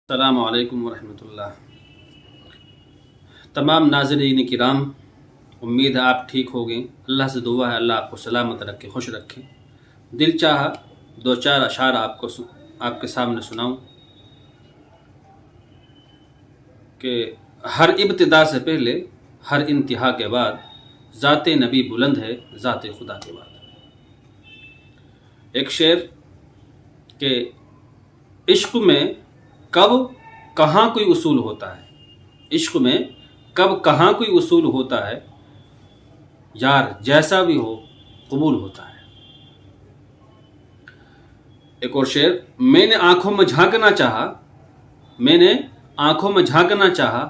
السلام علیکم ورحمۃ اللہ۔ تمام ناظرین کرام، امید ہے آپ ٹھیک ہو گئے۔ اللہ سے دعا ہے اللہ آپ کو سلامت رکھے، خوش رکھے۔ دل چاہا دو چار اشعار آپ کے سامنے سناؤں کہ ہر ابتدا سے پہلے، ہر انتہا کے بعد، ذات نبی بلند ہے ذات خدا کے بعد۔ ایک شعر کہ عشق میں کب کہاں کوئی اصول ہوتا ہے، عشق میں کب کہاں کوئی اصول ہوتا ہے، یار جیسا بھی ہو قبول ہوتا ہے۔ ایک اور شعر، میں نے آنکھوں میں جھانکنا چاہا، میں نے آنکھوں میں جھانکنا چاہا،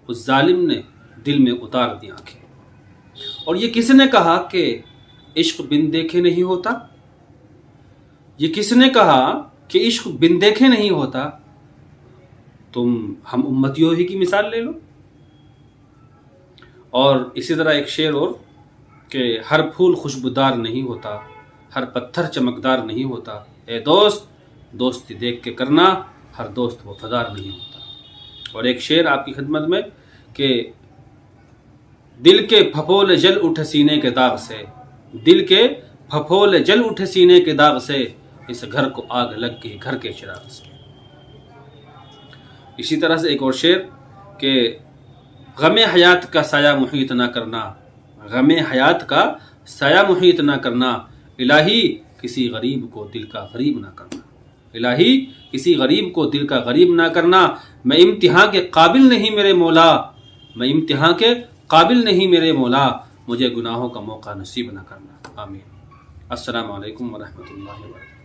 اس ظالم نے دل میں اتار دی آنکھیں۔ اور یہ کس نے کہا کہ عشق بن دیکھے نہیں ہوتا؟ یہ کس نے کہا کہ عشق بن دیکھے نہیں ہوتا؟ تم ہم امتیوں ہی کی مثال لے لو۔ اور اسی طرح ایک شعر اور کہ ہر پھول خوشبودار نہیں ہوتا، ہر پتھر چمکدار نہیں ہوتا، اے دوست دوستی دیکھ کے کرنا، ہر دوست وفادار نہیں ہوتا۔ اور ایک شعر آپ کی خدمت میں کہ دل کے پھپھولے جل اٹھے سینے کے داغ سے، دل کے پھپھولے جل اٹھے سینے کے داغ سے، اس گھر کو آگ لگ گئی گھر کے چراغ سے۔ اسی طرح سے ایک اور شعر کہ غم حیات کا سایہ محیط نہ کرنا، غم حیات کا سایہ محیط نہ کرنا، الہی کسی غریب کو دل کا غریب نہ کرنا، الہی کسی غریب کو دل کا غریب نہ کرنا۔ میں امتحان کے قابل نہیں میرے مولا، میں امتحان کے قابل نہیں میرے مولا، مجھے گناہوں کا موقع نصیب نہ کرنا۔ آمین۔ السلام علیکم ورحمۃ اللہ وبرکاتہ۔